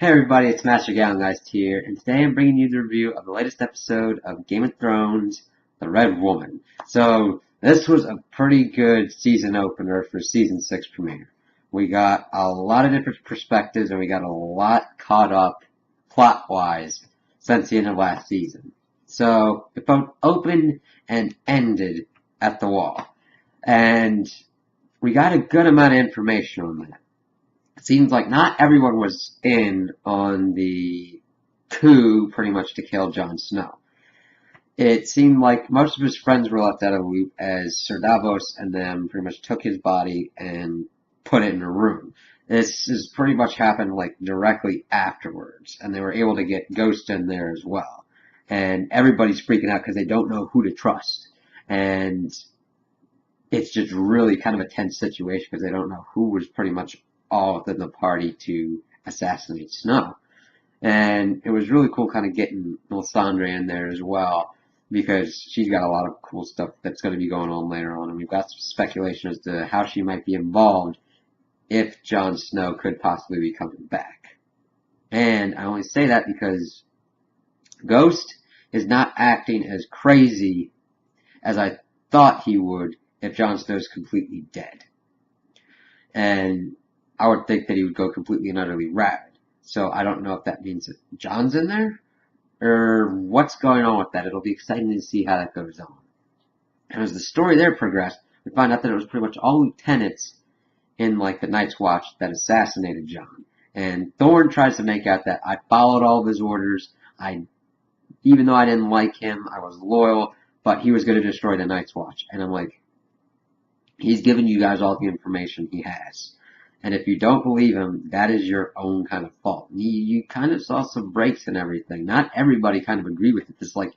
Hey everybody, it's Master Gallengeist here, and today I'm bringing you the review of the latest episode of Game of Thrones, The Red Woman. So, this was a pretty good season opener for Season 6 premiere. We got a lot of different perspectives, and we got a lot caught up, plot-wise, since the end of last season. So, it both opened and ended at the wall. And we got a good amount of information on that. It seems like not everyone was in on the coup pretty much to kill Jon Snow. It seemed like most of his friends were left out of the loop as Sir Davos and them pretty much took his body and put it in a room. This has pretty much happened like directly afterwards, and they were able to get Ghost in there as well. And everybody's freaking out because they don't know who to trust. And it's just really kind of a tense situation because they don't know who was pretty much all within the party to assassinate Snow. And it was really cool kind of getting Melisandre in there as well because she's got a lot of cool stuff that's going to be going on later on. And we've got some speculation as to how she might be involved if Jon Snow could possibly be coming back. And I only say that because Ghost is not acting as crazy as I thought he would if Jon Snow's completely dead. And I would think that he would go completely and utterly rabid. So I don't know if that means that Jon's in there or what's going on with that. It'll be exciting to see how that goes on. And as the story there progressed, we find out that it was pretty much all lieutenants in like the Night's Watch that assassinated Jon. And Thorne tries to make out that I followed all of his orders. Even though I didn't like him, I was loyal, but he was going to destroy the Night's Watch. And I'm like, he's given you guys all the information he has. And if you don't believe him, that is your own kind of fault. You kind of saw some breaks and everything. Not everybody kind of agreed with it. It's like,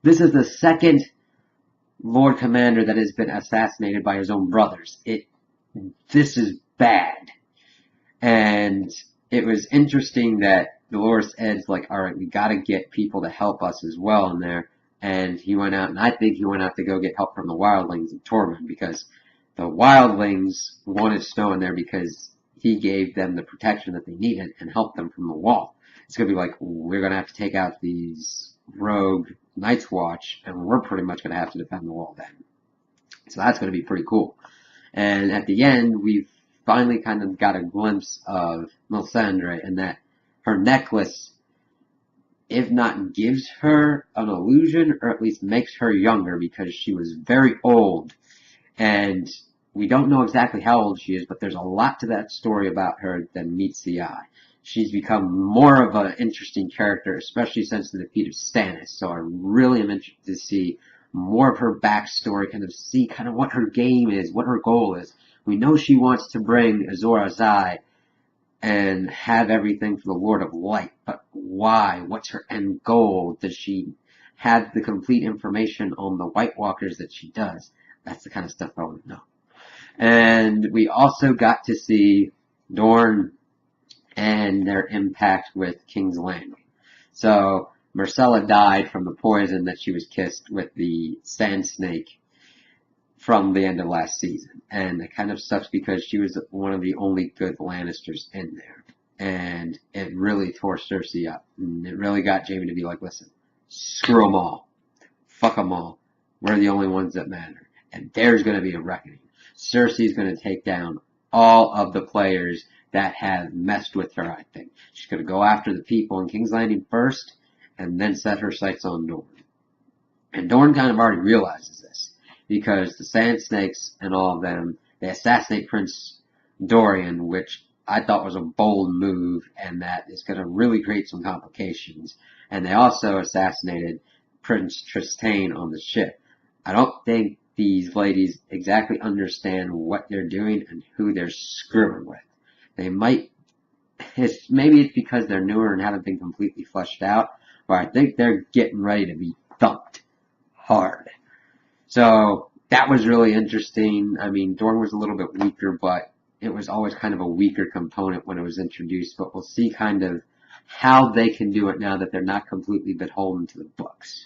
this is the second Lord Commander that has been assassinated by his own brothers. This is bad. And it was interesting that Dolorous Ed's like, alright, we gotta get people to help us as well in there. And he went out, and I think he went out to go get help from the Wildlings and Tormund because the Wildlings wanted Snow in there because he gave them the protection that they needed and helped them from the wall. It's going to be like, we're going to have to take out these rogue Night's Watch, and we're pretty much going to have to defend the wall then. So that's going to be pretty cool. And at the end, we've finally kind of got a glimpse of Melisandre and that her necklace, if not gives her an illusion, or at least makes her younger because she was very old. And we don't know exactly how old she is, but there's a lot to that story about her than meets the eye. She's become more of an interesting character, especially since the defeat of Stannis. So I really am interested to see more of her backstory, kind of see kind of what her game is, what her goal is. We know she wants to bring Azor Ahai and have everything for the Lord of Light, but why? What's her end goal? Does she have the complete information on the White Walkers that she does? That's the kind of stuff I want to know. And we also got to see Dorne and their impact with King's Landing. So Myrcella died from the poison that she was kissed with the Sand Snake from the end of last season. And it kind of sucks because she was one of the only good Lannisters in there. And it really tore Cersei up. And it really got Jaime to be like, listen, screw them all. Fuck them all. We're the only ones that matter. And there's going to be a reckoning. Cersei's going to take down all of the players that have messed with her, I think. She's going to go after the people in King's Landing first, and then set her sights on Dorne. And Dorne kind of already realizes this, because the Sand Snakes and all of them, they assassinate Prince Dorian, which I thought was a bold move, and that is going to really create some complications. And they also assassinated Prince Trystane on the ship. I don't think these ladies exactly understand what they're doing and who they're screwing with. They might, maybe it's because they're newer and haven't been completely fleshed out, but I think they're getting ready to be thumped hard. So that was really interesting. I mean, Dorne was a little bit weaker, but it was always kind of a weaker component when it was introduced, but we'll see kind of how they can do it now that they're not completely beholden to the books.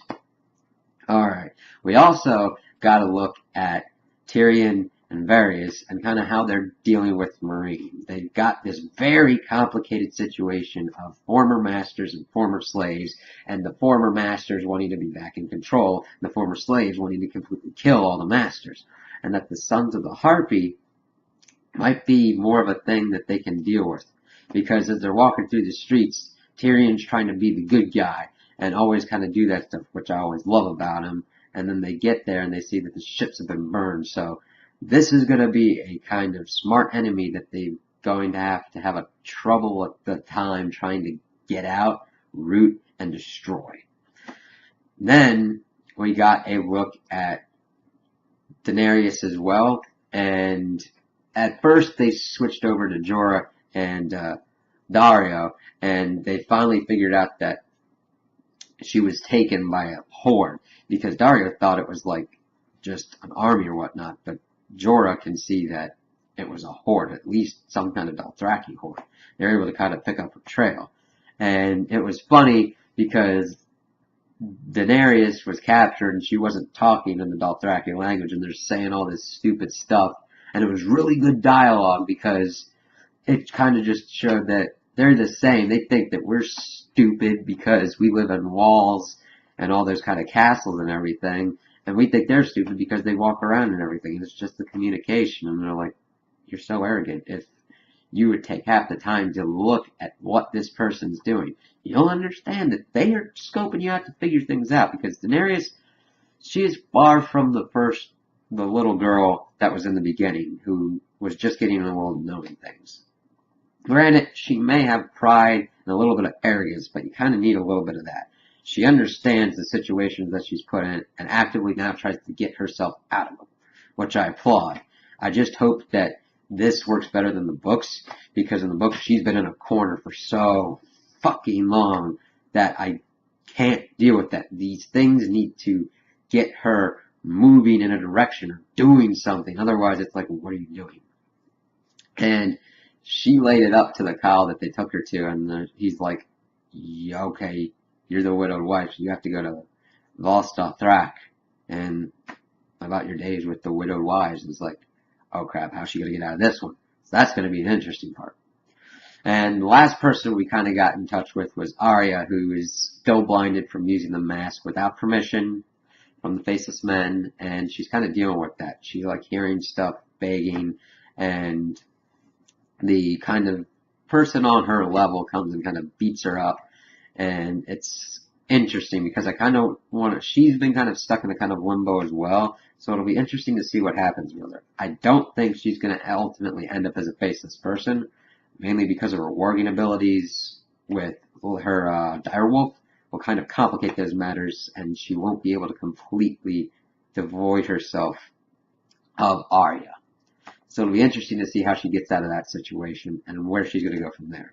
Alright, we also got a look at Tyrion and Varys, and kind of how they're dealing with Meereen. They've got this very complicated situation of former masters and former slaves, and the former masters wanting to be back in control, and the former slaves wanting to completely kill all the masters. And that the Sons of the Harpy might be more of a thing that they can deal with. Because as they're walking through the streets, Tyrion's trying to be the good guy, and always kind of do that stuff, which I always love about him. And then they get there and they see that the ships have been burned, so this is going to be a kind of smart enemy that they're going to have a trouble at the time trying to get out, root, and destroy. Then we got a look at Daenerys as well, and at first they switched over to Jorah and Daario, and they finally figured out that she was taken by a horde, because Daario thought it was like just an army or whatnot, but Jorah can see that it was a horde, at least some kind of Dothraki horde. They're able to kind of pick up a trail. And it was funny because Daenerys was captured and she wasn't talking in the Dothraki language, and they're saying all this stupid stuff. And it was really good dialogue because it kind of just showed that they're the same. They think that we're stupid because we live in walls and all those kind of castles and everything. And we think they're stupid because they walk around and everything. It's just the communication. And they're like, you're so arrogant. If you would take half the time to look at what this person's doing, you'll understand that they are scoping you out to figure things out. Because Daenerys, she is far from the little girl that was in the beginning, who was just getting in the world and knowing things. Granted, she may have pride and a little bit of arrogance, but you kind of need a little bit of that. She understands the situations that she's put in and actively now tries to get herself out of them, which I applaud. I just hope that this works better than the books, because in the books she's been in a corner for so fucking long that I can't deal with that. These things need to get her moving in a direction or doing something. Otherwise, it's like, what are you doing? And she laid it up to the Kyle that they took her to, and he's like, yeah, okay, you're the widowed wife, so you have to go to Vaes Dothrak and about your days with the widowed wives. And it's like, oh crap, how's she going to get out of this one? So that's going to be an interesting part. And the last person we kind of got in touch with was Arya, who is still blinded from using the mask without permission from the Faceless Men, and she's kind of dealing with that. She's like hearing stuff, begging, and the kind of person on her level comes and kind of beats her up. And it's interesting because I kind of she's been kind of stuck in a kind of limbo as well. So it'll be interesting to see what happens with her. I don't think she's going to ultimately end up as a faceless person, mainly because of her warging abilities with her direwolf will kind of complicate those matters, and she won't be able to completely devoid herself of Arya. So it'll be interesting to see how she gets out of that situation and where she's going to go from there.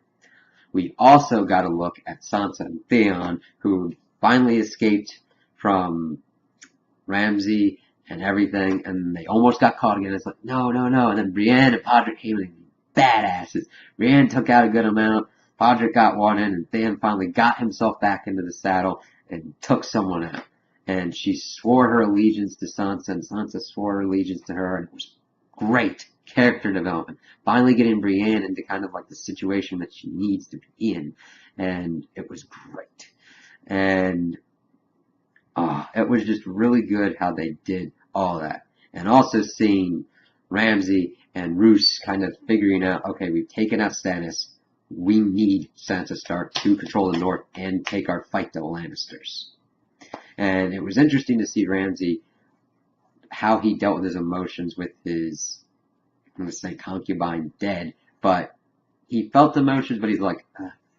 We also got a look at Sansa and Theon, who finally escaped from Ramsay and everything, and they almost got caught again. It's like, no. And then Brienne and Podrick came in badasses. Brienne took out a good amount, Podrick got one in, and Theon finally got himself back into the saddle and took someone out. And she swore her allegiance to Sansa, and Sansa swore her allegiance to her, and it was great character development. Finally getting Brienne into kind of like the situation that she needs to be in. And it was great. And it was just really good how they did all that. And also seeing Ramsay and Roose kind of figuring out, okay, we've taken out Stannis. We need Sansa Stark to control the North and take our fight to the Lannisters. And it was interesting to see Ramsay, how he dealt with his emotions with his, I'm going to say concubine dead, but he felt emotions, but he's like,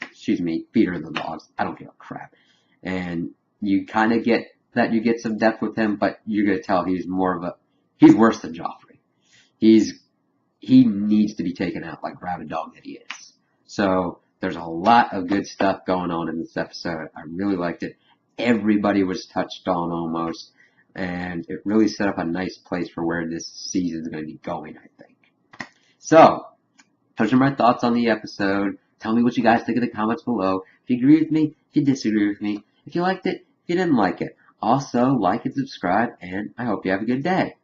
excuse me, feed her the dogs. I don't give a crap. And you kind of get that, you get some depth with him, but you're going to tell he's worse than Joffrey. He needs to be taken out like rabid dog that he is. So there's a lot of good stuff going on in this episode. I really liked it. Everybody was touched on almost, and it really set up a nice place for where this season is going to be going, I think. So, those are my thoughts on the episode. Tell me what you guys think in the comments below. If you agree with me, if you disagree with me, if you liked it, if you didn't like it. Also, like and subscribe, and I hope you have a good day.